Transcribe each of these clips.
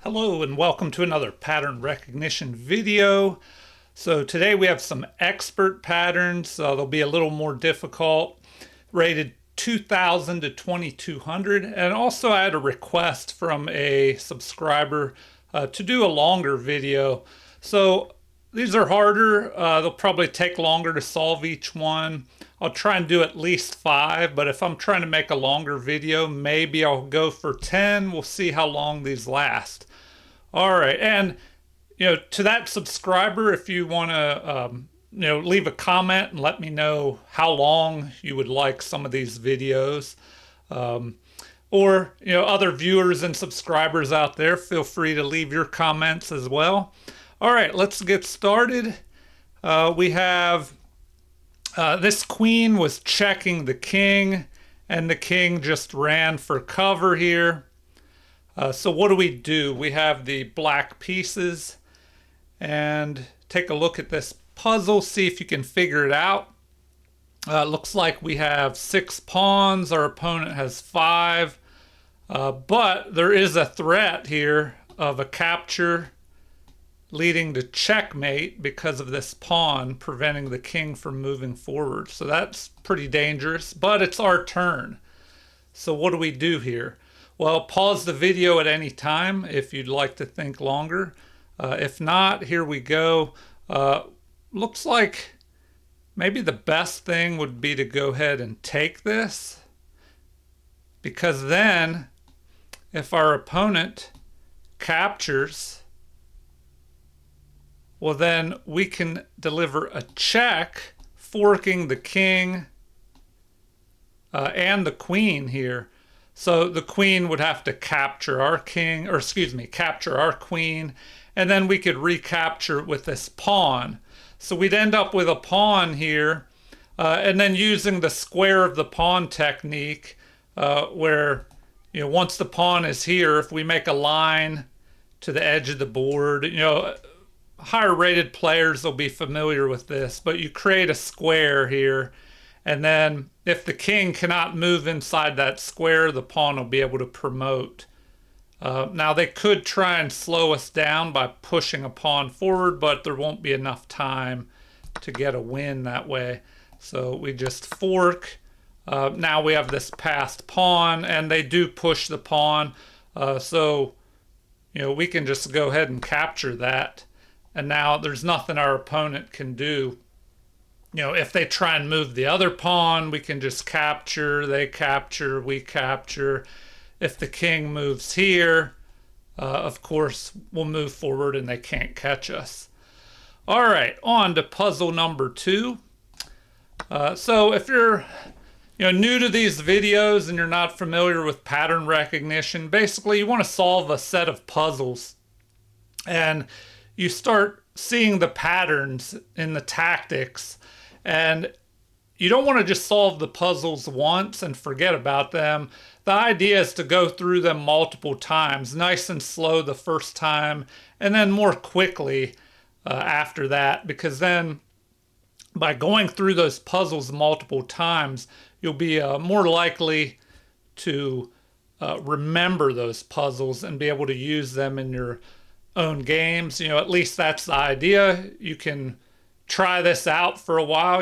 Hello and welcome to another pattern recognition video. So today we have some expert patterns. They'll be a little more difficult, rated 2000 to 2200. And also I had a request from a subscriber to do a longer video. So these are harder. They'll probably take longer to solve each one. I'll try and do at least 5, but if I'm trying to make a longer video, maybe I'll go for 10. We'll see how long these last. All right, and to that subscriber, if you want to leave a comment and let me know how long you would like some of these videos, or other viewers and subscribers out there, feel free to leave your comments as well. All right, let's get started. We have this queen was checking the king, and the king just ran for cover here. So what do? We have the black pieces, and take a look at this puzzle, see if you can figure it out. Looks like we have 6 pawns, our opponent has 5, but there is a threat here of a capture leading to checkmate because of this pawn preventing the king from moving forward. So that's pretty dangerous, but it's our turn. So what do we do here? Well, pause the video at any time if you'd like to think longer. If not, here we go. Looks like maybe the best thing would be to go ahead and take this, because then if our opponent captures, well, then we can deliver a check, forking the king and the queen here. So the queen would have to capture our king, or excuse me, capture our queen, and then we could recapture it with this pawn. So we'd end up with a pawn here, and then using the square of the pawn technique, where once the pawn is here, if we make a line to the edge of the board, higher rated players will be familiar with this, but you create a square here, and then if the king cannot move inside that square, the pawn will be able to promote. Now they could try and slow us down by pushing a pawn forward, but there won't be enough time to get a win that way. So we just fork. Now we have this passed pawn, and they do push the pawn. So we can just go ahead and capture that. And now there's nothing our opponent can do. If they try and move the other pawn, we can just capture, they capture, we capture. If the king moves here, of course, we'll move forward and they can't catch us. All right, on to puzzle number 2. So if you're new to these videos and you're not familiar with pattern recognition, basically you want to solve a set of puzzles. And you start seeing the patterns in the tactics, and you don't want to just solve the puzzles once and forget about them. The idea is to go through them multiple times, nice and slow the first time, and then more quickly after that, because then by going through those puzzles multiple times, you'll be more likely to remember those puzzles and be able to use them in your own games. At least that's the idea. You can try this out for a while,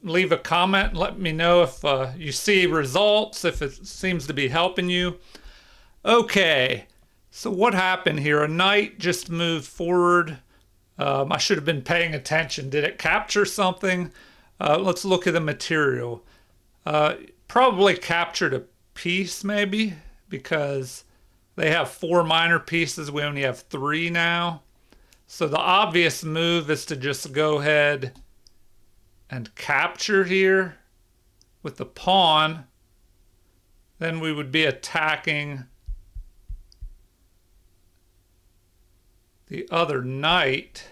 leave a comment and let me know if you see results, if it seems to be helping you. Okay, so what happened here? A knight just moved forward. I should have been paying attention. Did it capture something? Let's look at the material. Probably captured a piece maybe, because they have 4 minor pieces. We only have 3 now. So the obvious move is to just go ahead and capture here with the pawn. Then we would be attacking the other knight.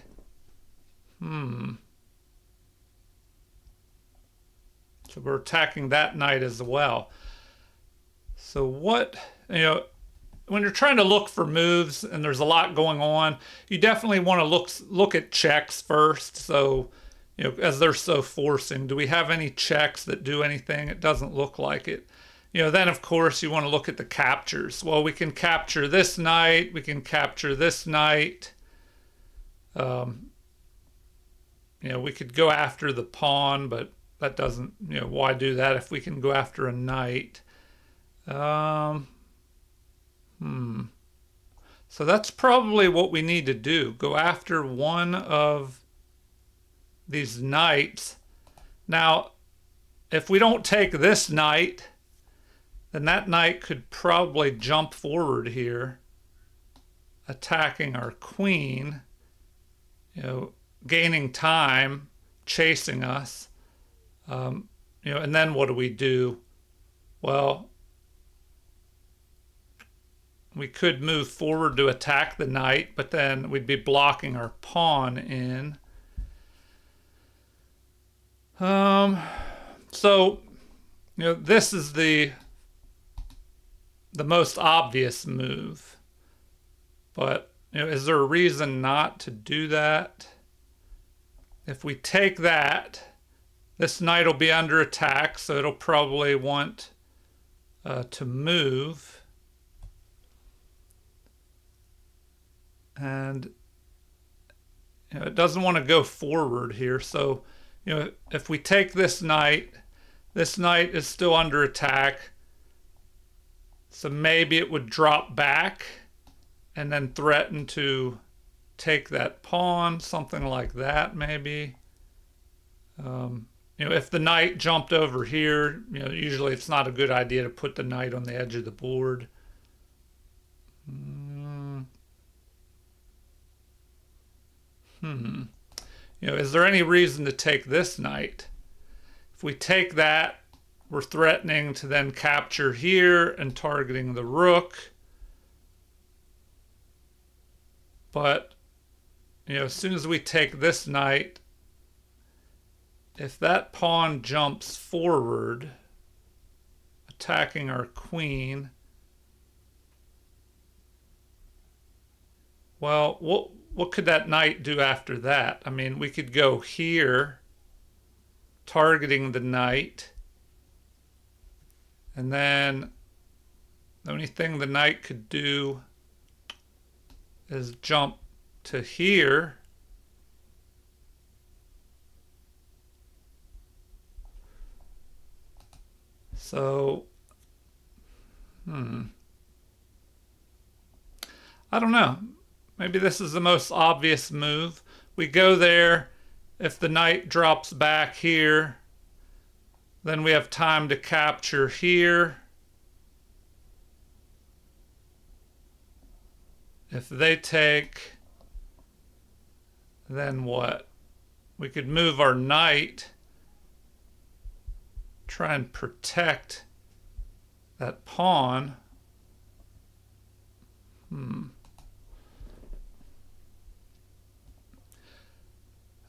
So we're attacking that knight as well. So what, when you're trying to look for moves and there's a lot going on, you definitely want to look at checks first. So, as they're so forcing, do we have any checks that do anything? It doesn't look like it. Then of course you want to look at the captures. Well, we can capture this knight, we can capture this knight. We could go after the pawn, but that doesn't, why do that if we can go after a knight? So that's probably what we need to do. Go after one of these knights. Now, if we don't take this knight, then that knight could probably jump forward here, attacking our queen, gaining time, chasing us. And then what do? Well, we could move forward to attack the knight, but then we'd be blocking our pawn in. So, this is the most obvious move. But, is there a reason not to do that? If we take that, this knight will be under attack, so it'll probably want to move. And it doesn't want to go forward here. So, if we take this knight is still under attack. So maybe it would drop back and then threaten to take that pawn, something like that maybe. If the knight jumped over here, usually it's not a good idea to put the knight on the edge of the board. Is there any reason to take this knight? If we take that, we're threatening to then capture here and targeting the rook. But, as soon as we take this knight, if that pawn jumps forward, attacking our queen, well, what could that knight do after that? I mean, we could go here, targeting the knight, and then the only thing the knight could do is jump to here. So, I don't know. Maybe this is the most obvious move. We go there. If the knight drops back here, then we have time to capture here. If they take, then what? We could move our knight, try and protect that pawn.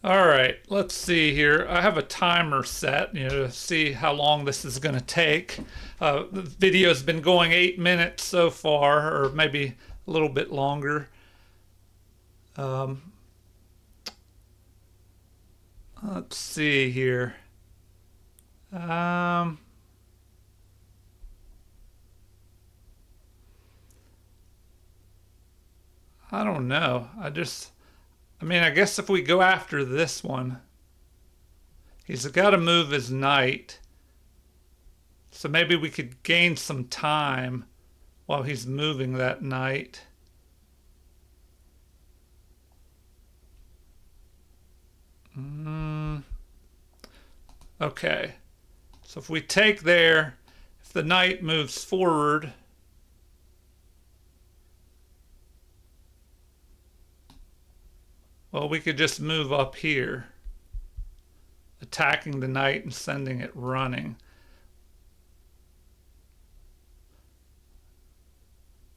All right, let's see here. I have a timer set, to see how long this is going to take. The video's been going 8 minutes so far, or maybe a little bit longer. Let's see here. I don't know. I guess if we go after this one, he's got to move his knight. So maybe we could gain some time while he's moving that knight. Okay. So if we take there, if the knight moves forward, well, we could just move up here, attacking the knight and sending it running.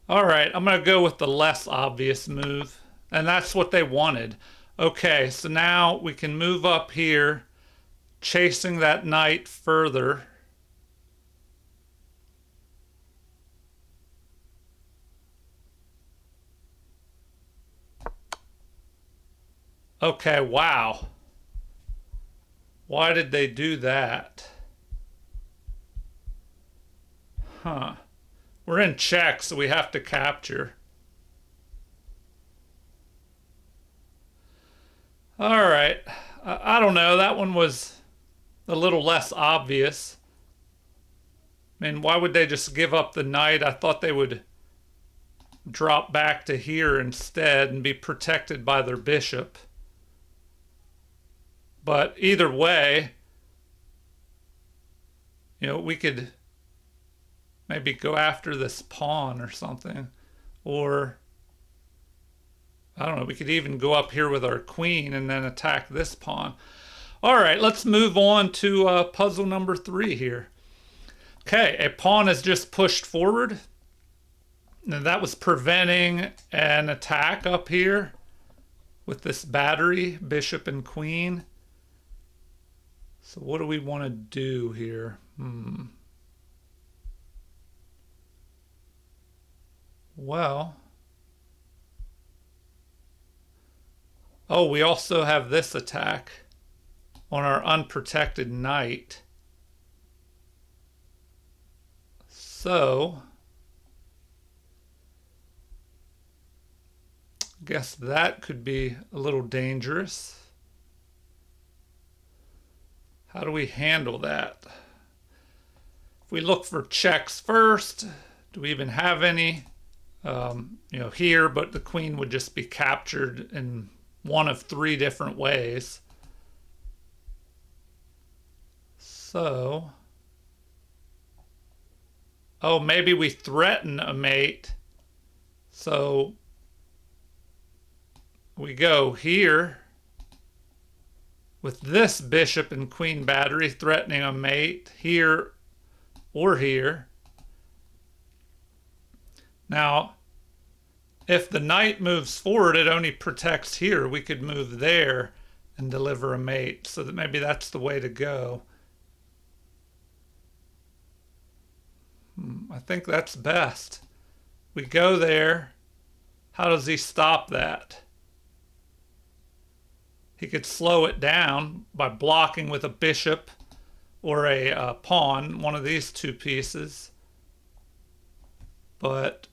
All right, I'm going to go with the less obvious move, and that's what they wanted. Okay, so now we can move up here, chasing that knight further. Okay, wow. Why did they do that? Huh. We're in check, so we have to capture. All right. I don't know. That one was a little less obvious. I mean, why would they just give up the knight? I thought they would drop back to here instead and be protected by their bishop. But either way, we could maybe go after this pawn or something. Or, I don't know, we could even go up here with our queen and then attack this pawn. All right, let's move on to puzzle number 3 here. Okay, a pawn is just pushed forward. And that was preventing an attack up here with this battery, bishop and queen. So what do we want to do here? Well, oh, we also have this attack on our unprotected knight. So, I guess that could be a little dangerous. How do we handle that? If we look for checks first, do we even have any? Here, but the queen would just be captured in one of 3 different ways. So, oh, maybe we threaten a mate. So we go here with this bishop and queen battery threatening a mate here or here. Now, if the knight moves forward, it only protects here. We could move there and deliver a mate. So that maybe that's the way to go. I think that's best. We go there. How does he stop that? He could slow it down by blocking with a bishop or a pawn, one of these 2 pieces. But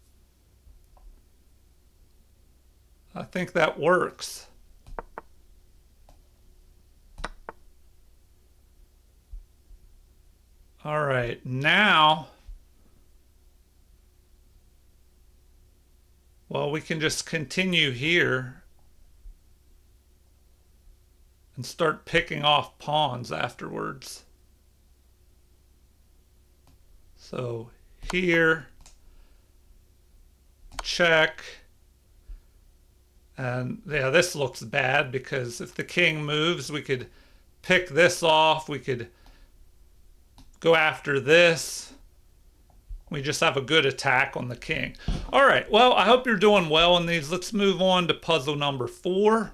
I think that works. All right, now, well, we can just continue here and start picking off pawns afterwards. So here, check. And yeah, this looks bad because if the king moves, we could pick this off. We could go after this. We just have a good attack on the king. All right, well, I hope you're doing well in these. Let's move on to puzzle number 4.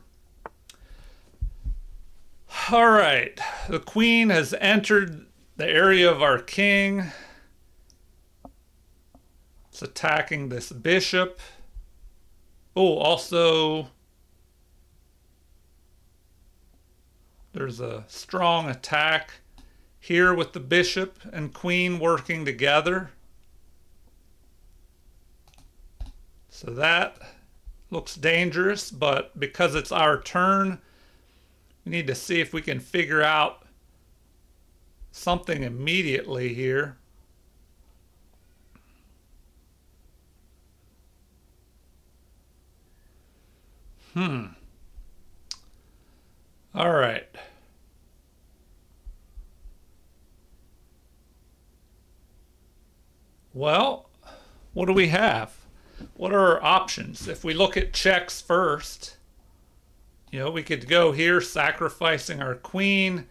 All right, the queen has entered the area of our king. It's attacking this bishop. Oh, also, there's a strong attack here with the bishop and queen working together. So that looks dangerous, but because it's our turn, we need to see if we can figure out something immediately here. All right. Well, what do we have? What are our options? If we look at checks first, we could go here sacrificing our queen.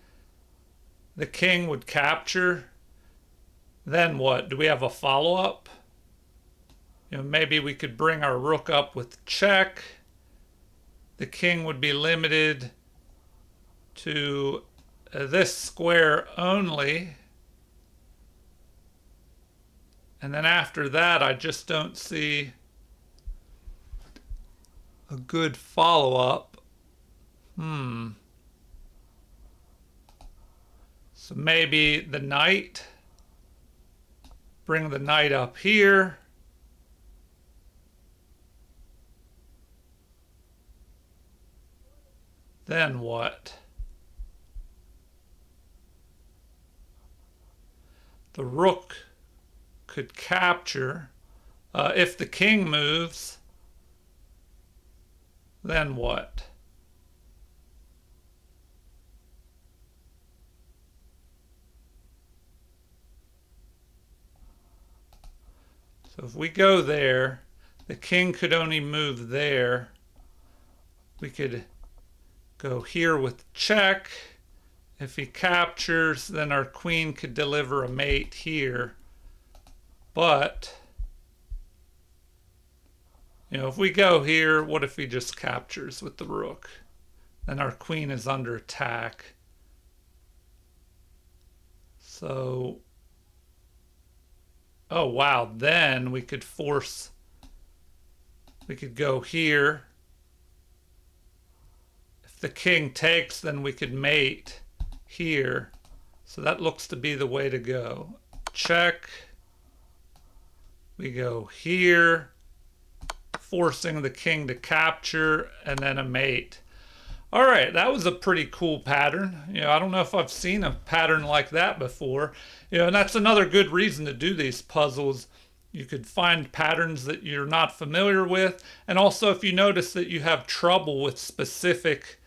The king would capture. Then what? Do we have a follow-up? Maybe we could bring our rook up with check. The king would be limited to this square only. And then after that, I just don't see a good follow-up. So maybe the knight bring the knight up here. Then what? The rook could capture. If the king moves, then what? So if we go there, the king could only move there. We could go here with check. If he captures, then our queen could deliver a mate here. But, if we go here, what if he just captures with the rook? Then our queen is under attack. So, oh wow, then we could go here. If the king takes, then we could mate here. So that looks to be the way to go. Check. We go here, forcing the king to capture, and then a mate. All right, that was a pretty cool pattern. I don't know if I've seen a pattern like that before. And that's another good reason to do these puzzles. You could find patterns that you're not familiar with. And also, if you notice that you have trouble with specific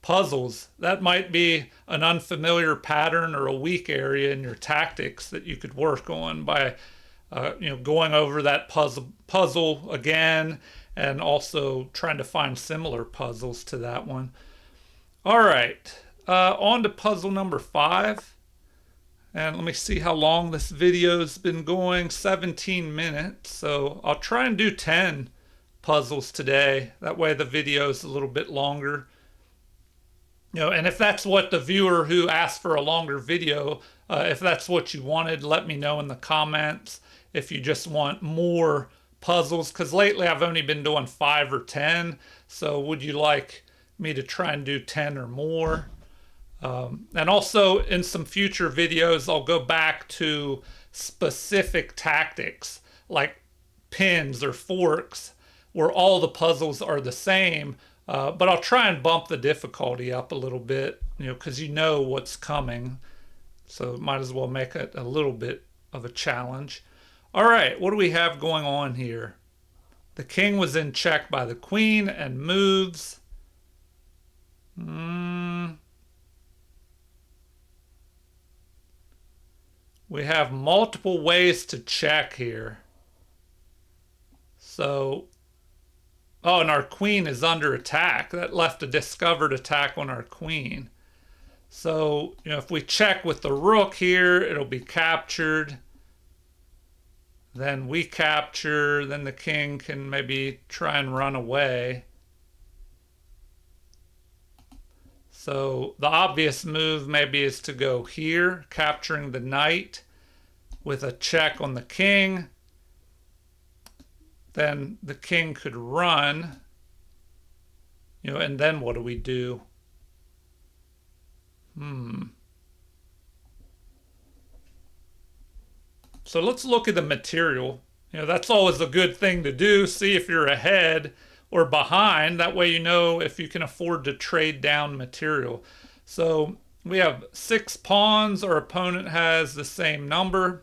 puzzles, that might be an unfamiliar pattern or a weak area in your tactics that you could work on by going over that puzzle again, and also trying to find similar puzzles to that one. All right, on to puzzle number 5. And let me see how long this video's been going. 17 minutes. So I'll try and do 10 puzzles today. That way the video's a little bit longer. And if that's what the viewer who asked for a longer video, if that's what you wanted, let me know in the comments. If you just want more puzzles, because lately I've only been doing 5 or 10. So would you like me to try and do 10 or more? And also in some future videos, I'll go back to specific tactics like pins or forks where all the puzzles are the same. But I'll try and bump the difficulty up a little bit, because you know what's coming. So might as well make it a little bit of a challenge. All right, what do we have going on here? The king was in check by the queen and moves. We have multiple ways to check here. So, oh, and our queen is under attack. That left a discovered attack on our queen. So, if we check with the rook here, it'll be captured. Then we capture, then the king can maybe try and run away. So the obvious move maybe is to go here, capturing the knight with a check on the king. Then the king could run, and then what do we do? So let's look at the material. That's always a good thing to do. See if you're ahead or behind. That way you know if you can afford to trade down material. So we have 6 pawns. Our opponent has the same number.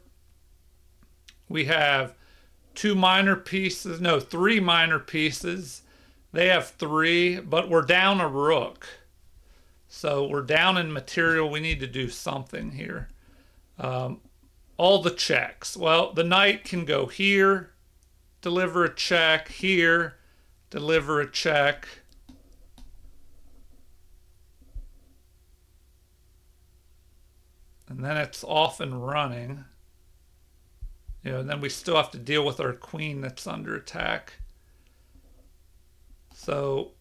We have 3 minor pieces. They have 3, but we're down a rook. So we're down in material. We need to do something here. All the checks. Well, the knight can go here, deliver a check, here, deliver a check. And then it's off and running. And then we still have to deal with our queen that's under attack. So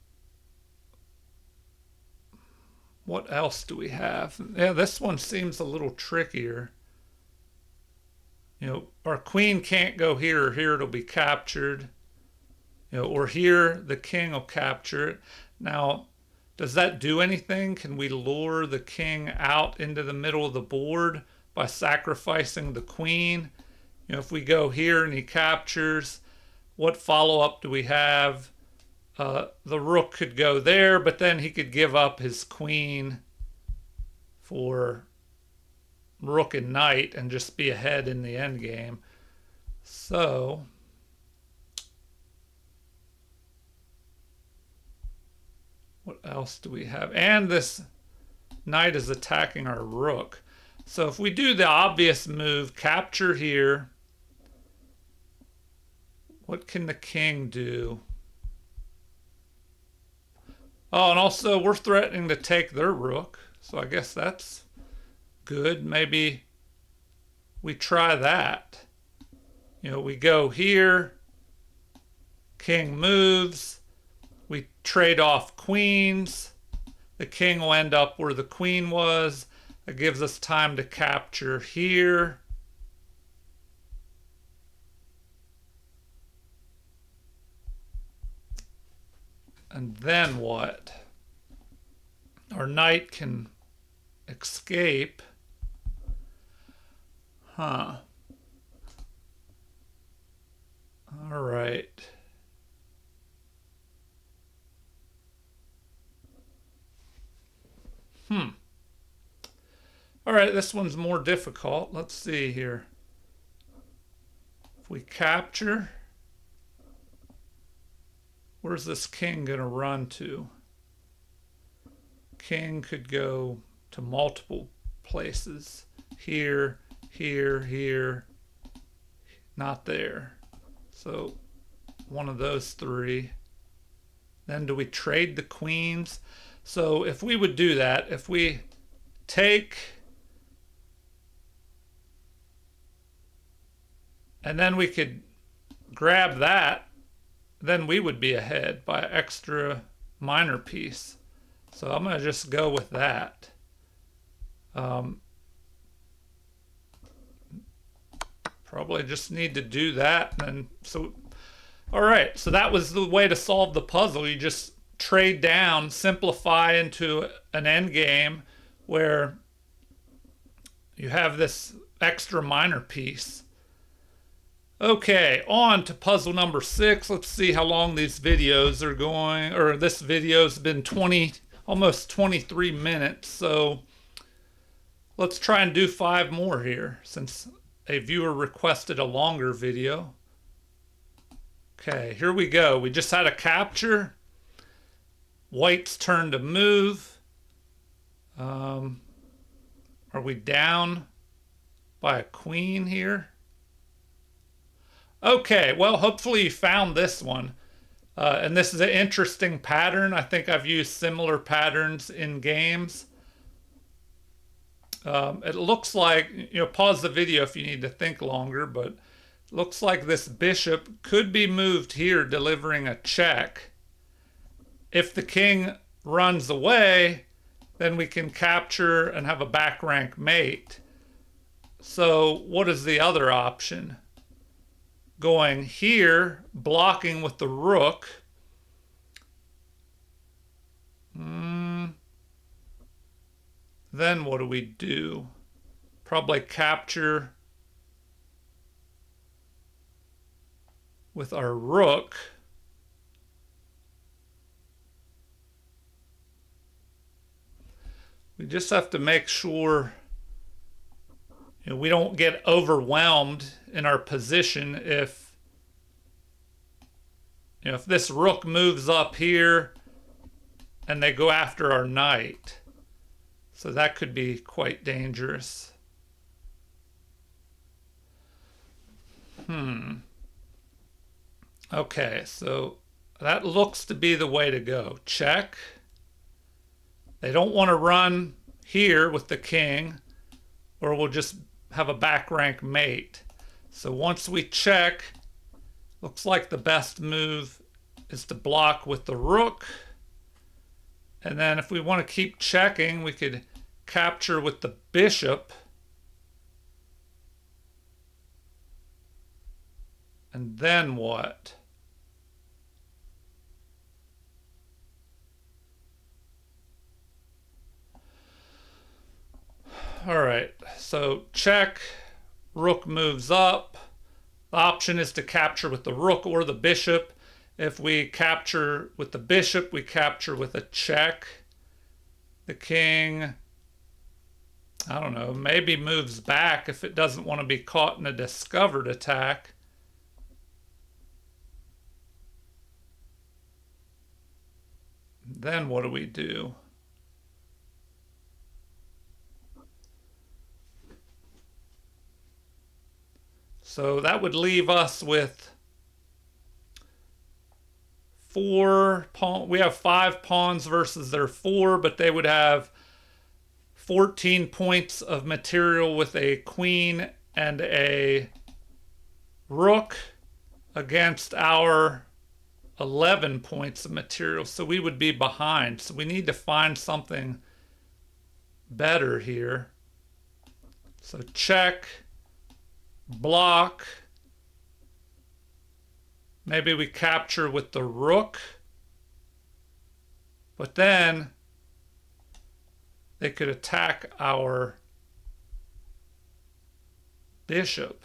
what else do we have? Yeah, this one seems a little trickier. Our queen can't go here or here, it'll be captured. Or here, the king will capture it. Now, does that do anything? Can we lure the king out into the middle of the board by sacrificing the queen? if we go here and he captures, what follow-up do we have? The rook could go there, but then he could give up his queen for rook and knight and just be ahead in the end game. So what else do we have? And this knight is attacking our rook. So if we do the obvious move, capture here, what can the king do? Oh, and also we're threatening to take their rook. So I guess that's good. Maybe we try that. We go here, king moves, we trade off queens. The king will end up where the queen was. It gives us time to capture here. And then what? Our knight can escape. Huh. All right. All right, this one's more difficult. Let's see here. If we capture, where's this king going to run to? King could go to multiple places. Here, here, here. Not there. So one of those three. Then do we trade the queens? So if we would do that, if we take and then we could grab that, then we would be ahead by an extra minor piece. So I'm going to just go with that. Probably just need to do that. And so, all right, so that was the way to solve the puzzle. You just trade down, simplify into an end game where you have this extra minor piece. Okay, on to puzzle number 6. Let's see how long these videos are going, or this video's been almost 23 minutes. So let's try and do 5 more here since a viewer requested a longer video. Okay, here we go. We just had a capture. White's turn to move. Are we down by a queen here? Okay, well, hopefully you found this one. And this is an interesting pattern. I think I've used similar patterns in games. It looks like, pause the video if you need to think longer, but it looks like this bishop could be moved here, delivering a check. If the king runs away, then we can capture and have a back rank mate. So what is the other option? Going here, blocking with the rook. Then what do we do? Probably capture with our rook. We just have to make sure we don't get overwhelmed in our position if this rook moves up here and they go after our knight. So that could be quite dangerous. Okay, so that looks to be the way to go. Check. They don't want to run here with the king, or we'll just have a back rank mate. So once we check, looks like the best move is to block with the rook. And then if we want to keep checking, we could capture with the bishop. And then what? All right, so check, rook moves up. The option is to capture with the rook or the bishop. If we capture with the bishop, we capture with a check. The king, I don't know, maybe moves back if it doesn't want to be caught in a discovered attack. Then what do we do? So that would leave us with four pawns. We have 5 pawns versus their 4, but they would have 14 points of material with a queen and a rook against our 11 points of material. So we would be behind. So we need to find something better here. So check, block. Maybe we capture with the rook. But then they could attack our bishop.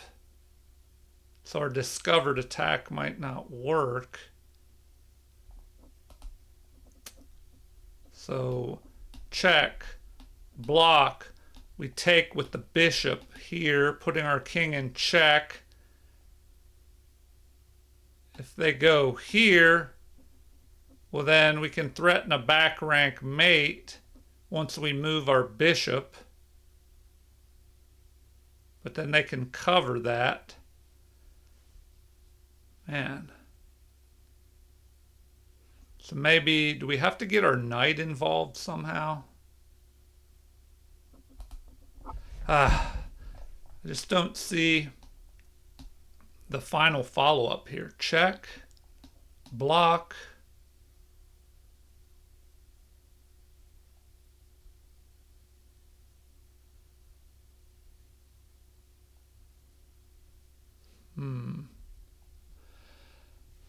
So our discovered attack might not work. So check, block. We take with the bishop here, putting our king in check. If they go here, well then we can threaten a back rank mate once we move our bishop. But then they can cover that. Man. So maybe, do we have to get our knight involved somehow? I just don't see the final follow-up here. Check, block.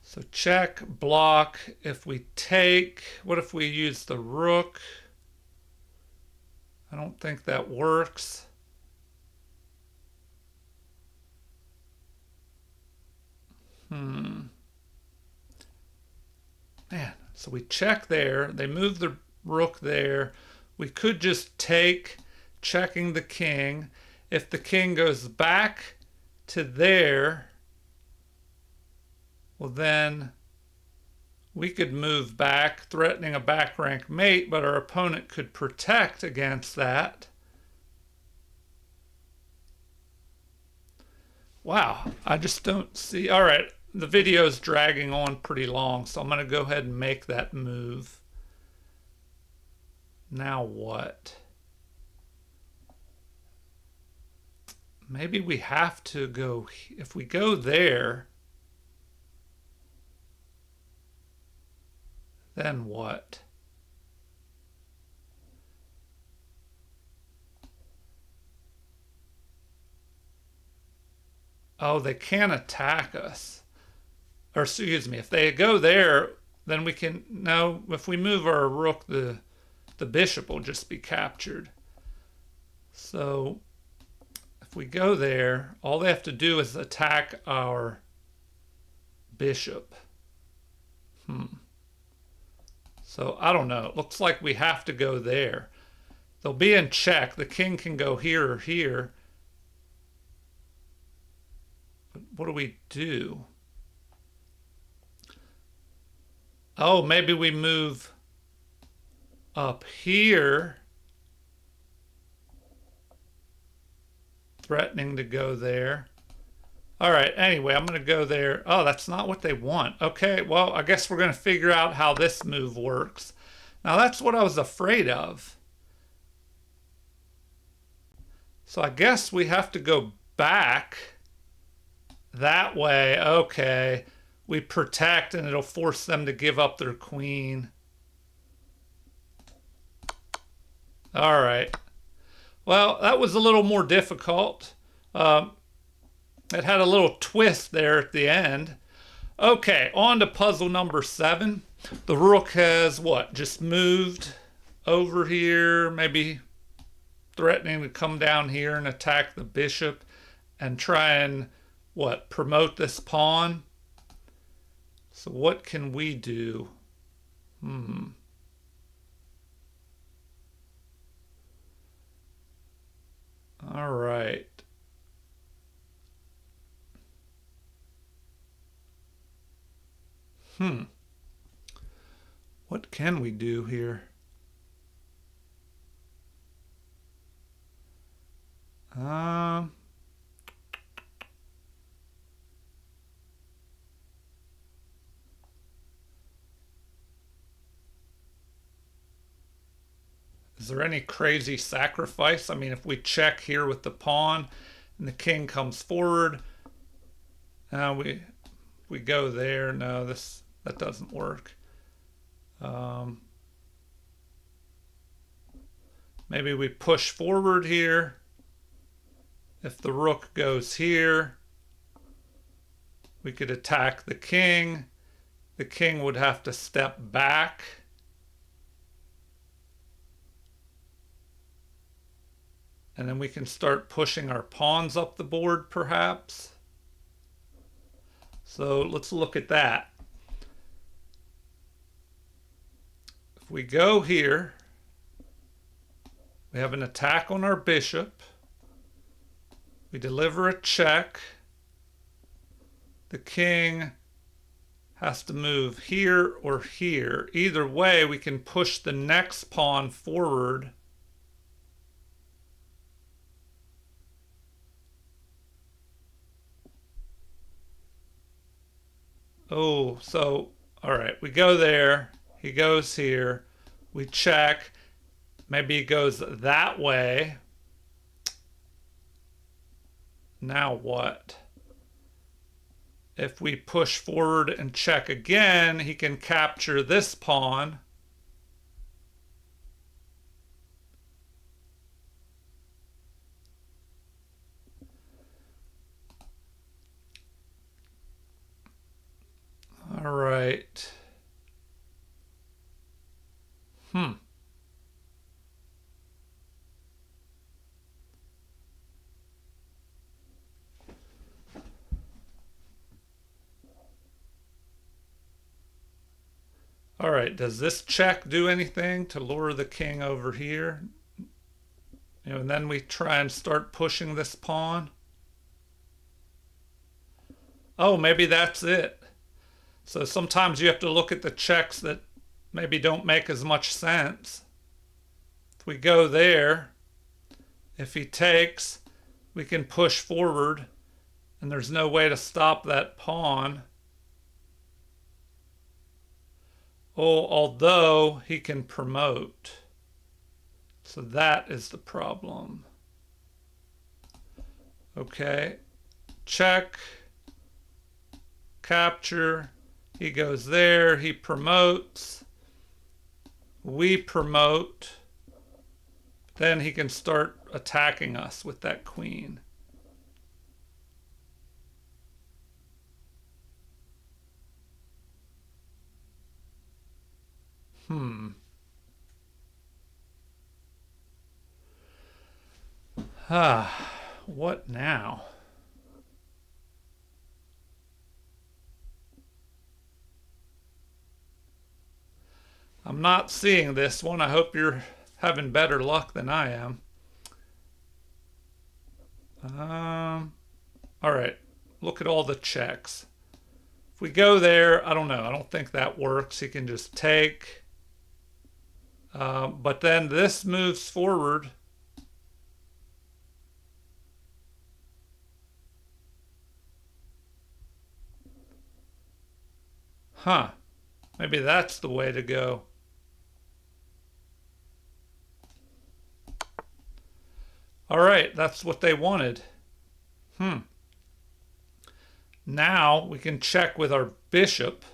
So check, block. If we take, what if we use the rook? I don't think that works. Man, so we check there. They move the rook there. We could just take, checking the king. If the king goes back to there, well then we could move back, threatening a back rank mate, but our opponent could protect against that. Wow, I just don't see. All right, the video is dragging on pretty long, so I'm going to go ahead and make that move. Now what? Maybe we have to go, if we go there, then what? Oh, they can't attack us. Or excuse me, if they go there, then we can, no, if we move our rook, the bishop will just be captured. So if we go there, all they have to do is attack our bishop. So I don't know. It looks like we have to go there. They'll be in check. The king can go here or here. But what do we do? Oh, maybe we move up here, threatening to go there. All right, anyway, I'm going to go there. Oh, that's not what they want. Okay, well, I guess we're going to figure out how this move works. Now, that's what I was afraid of. So I guess we have to go back that way. Okay, we protect and it'll force them to give up their queen. All right. Well, that was a little more difficult. It had a little twist there at the end. Okay, on to puzzle number 7. The rook has what? Just moved over here, maybe threatening to come down here and attack the bishop and try and what, promote this pawn? So what can we do? All right. What can we do here? Um, is there any crazy sacrifice? I mean, if we check here with the pawn and the king comes forward, we go there. No, that doesn't work. Maybe we push forward here. If the rook goes here, we could attack the king. The king would have to step back. And then we can start pushing our pawns up the board, perhaps. So let's look at that. If we go here, we have an attack on our bishop. We deliver a check. The king has to move here or here. Either way, we can push the next pawn forward. Oh, so, all right, we go there. He goes here. We check. Maybe he goes that way. Now what? If we push forward and check again, he can capture this pawn. All right. All right, does this check do anything to lure the king over here? And then we try and start pushing this pawn. Oh, maybe that's it. So sometimes you have to look at the checks that maybe don't make as much sense. If we go there, if he takes, we can push forward, and there's no way to stop that pawn. Oh, although he can promote. So that is the problem. Okay, check, capture, he goes there, he promotes, we promote, then he can start attacking us with that queen. What now? I'm not seeing this one. I hope you're having better luck than I am. All right, look at all the checks. If we go there, I don't know. I don't think that works. He can just take. But then this moves forward. Maybe that's the way to go. All right, that's what they wanted. Now we can check with our bishop.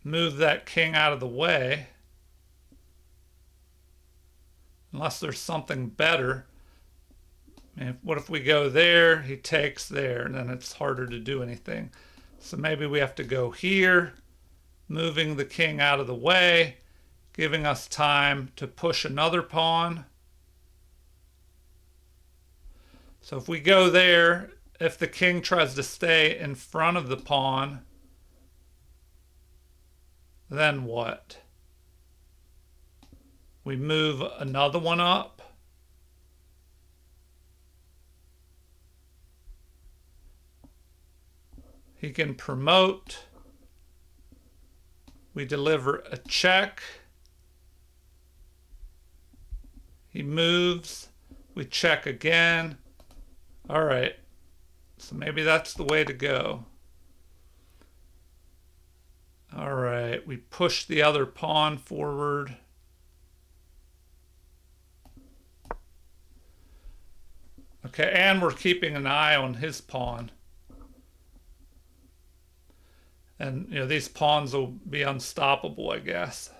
Move that king out of the way. Unless there's something better. What if we go there, he takes there, and then it's harder to do anything. So maybe we have to go here, moving the king out of the way, giving us time to push another pawn. So if we go there, if the king tries to stay in front of the pawn, then what? We move another one up. He can promote. We deliver a check. He moves. We check again. All right. So maybe that's the way to go. All right. We push the other pawn forward. Okay, and we're keeping an eye on his pawn. And, these pawns will be unstoppable, I guess.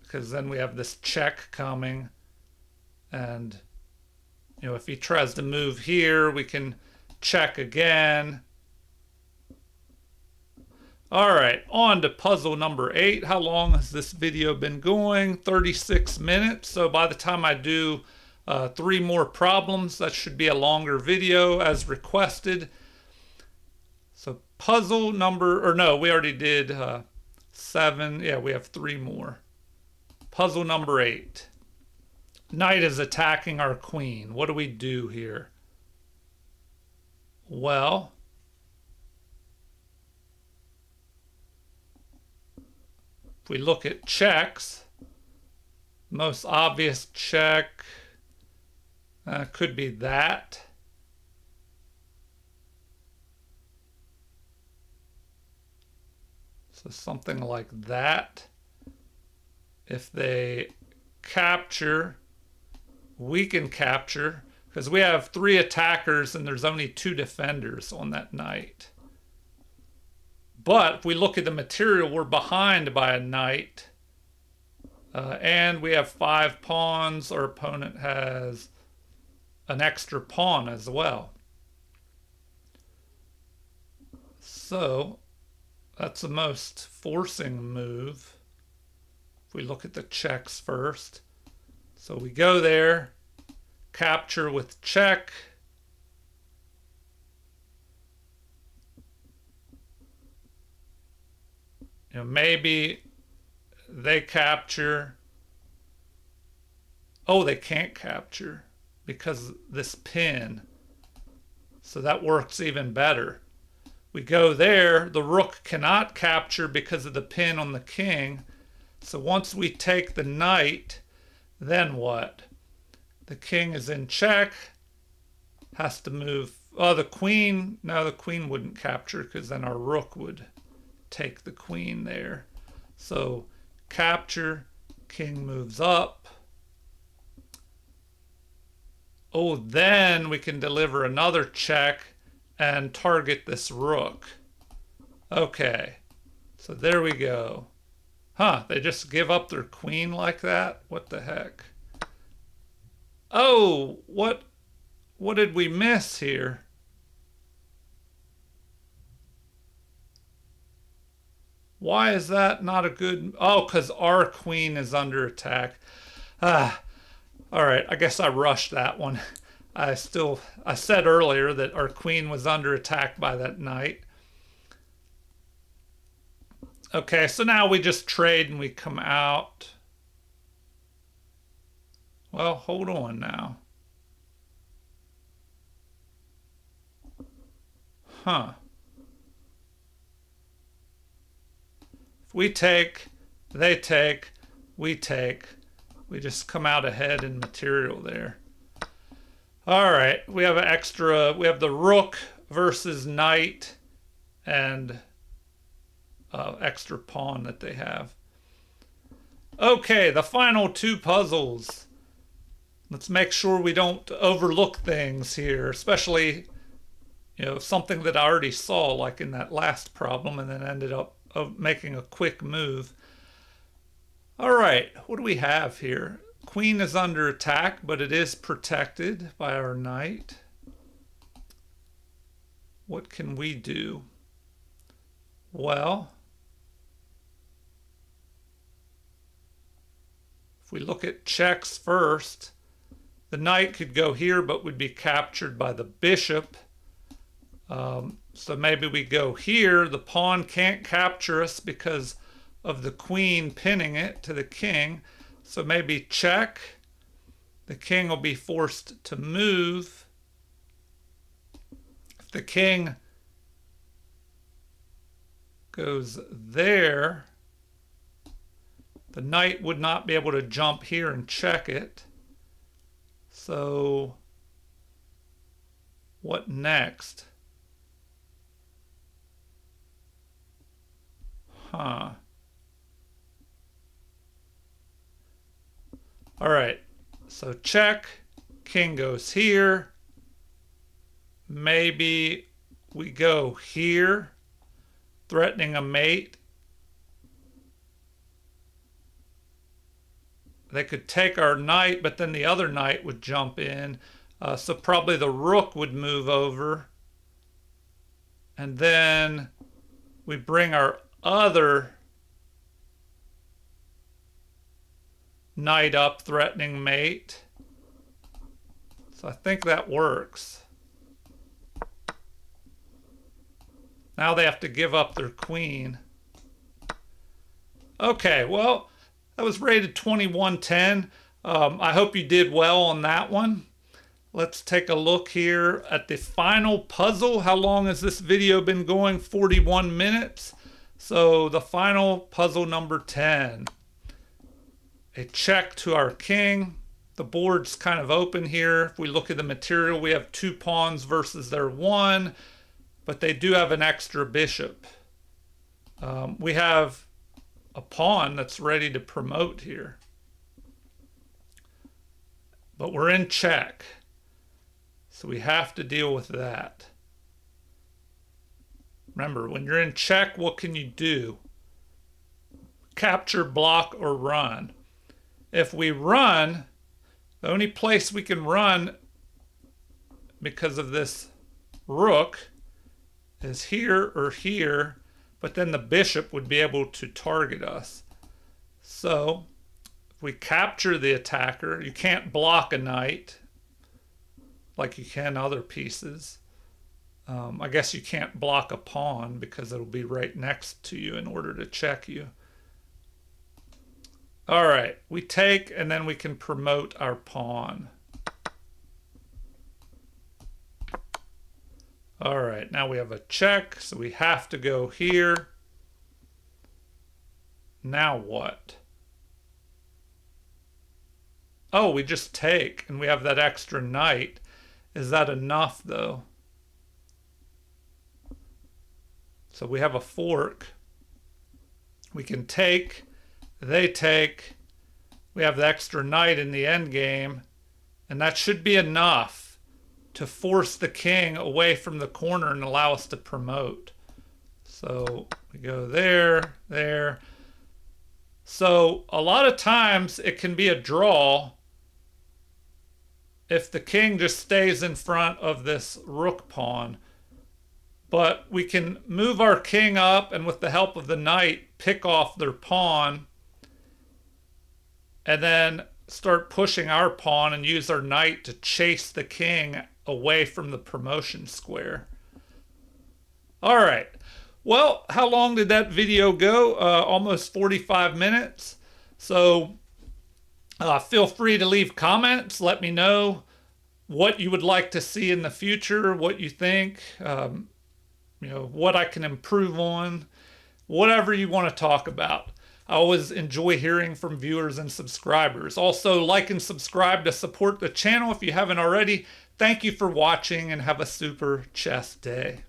Because then we have this check coming. And, if he tries to move here, we can check again. All right, on to puzzle number 8. How long has this video been going? 36 minutes. So by the time I do 3 more problems, that should be a longer video as requested. So puzzle number, or no, we already did 7. Yeah, we have 3 more. Puzzle number 8. Knight is attacking our queen. What do we do here? Well, if we look at checks, most obvious check could be that. So something like that. If they capture, we can capture, because we have 3 attackers and there's only 2 defenders on that knight. But if we look at the material, we're behind by a knight. And we have 5 pawns. Our opponent has an extra pawn as well. So that's the most forcing move. If we look at the checks first. So we go there, capture with check. Maybe they capture. Oh, they can't capture because this pin. So that works even better. We go there, the rook cannot capture because of the pin on the king. So once we take the knight, then what? The king is in check, has to move. Oh, the queen. No, the queen wouldn't capture because then our rook would take the queen there. So capture, king moves up. Oh, then we can deliver another check and target this rook. Okay, so there we go. Huh, they just give up their queen like that? What the heck? Oh, what did we miss here? Why is that not a good... Oh, because our queen is under attack. All right, I guess I rushed that one. I said earlier that our queen was under attack by that knight. Okay, so now we just trade and we come out. Well, hold on now. Huh. If we take, they take, we take. We just come out ahead in material there. All right, we have an extra, we have the rook versus knight and extra pawn that they have. Okay, the final 2 puzzles. Let's make sure we don't overlook things here, especially, something that I already saw, like in that last problem, and then ended up making a quick move. All right, what do we have here? Queen is under attack, but it is protected by our knight. What can we do? Well, if we look at checks first, The knight could go here, but would be captured by the bishop. So maybe we go here. The pawn can't capture us because of the queen pinning it to the king. So maybe check. The king will be forced to move. If the king goes there, the knight would not be able to jump here and check it. So what next? All right, so check, king goes here. Maybe we go here, threatening a mate. They could take our knight, but then the other knight would jump in. So probably the rook would move over. And then we bring our other knight up, threatening mate. So I think that works. Now they have to give up their queen. Okay, well, that was rated 2110. I hope you did well on that one. Let's take a look here at the final puzzle. How long has this video been going? 41 minutes. So the final puzzle number 10. A check to our king. The board's kind of open here. If we look at the material, we have 2 pawns versus their 1, but they do have an extra bishop. We have a pawn that's ready to promote here. But we're in check. So we have to deal with that. Remember, when you're in check, what can you do? Capture, block, or run. If we run, the only place we can run because of this rook is here or here, but then the bishop would be able to target us. So if we capture the attacker, you can't block a knight like you can other pieces. I guess you can't block a pawn because it'll be right next to you in order to check you. All right, we take and then we can promote our pawn. All right, now we have a check, so we have to go here. Now what? Oh, we just take and we have that extra knight. Is that enough though? So we have a fork. We can take, they take, we have the extra knight in the end game, and that should be enough to force the king away from the corner and allow us to promote. So we go there, there. So a lot of times it can be a draw if the king just stays in front of this rook pawn. But we can move our king up and with the help of the knight, pick off their pawn and then start pushing our pawn and use our knight to chase the king away from the promotion square. All right. Well, how long did that video go? Almost 45 minutes. So feel free to leave comments. Let me know what you would like to see in the future, what you think, what I can improve on, whatever you want to talk about. I always enjoy hearing from viewers and subscribers. Also, like and subscribe to support the channel if you haven't already. Thank you for watching and have a super chess day.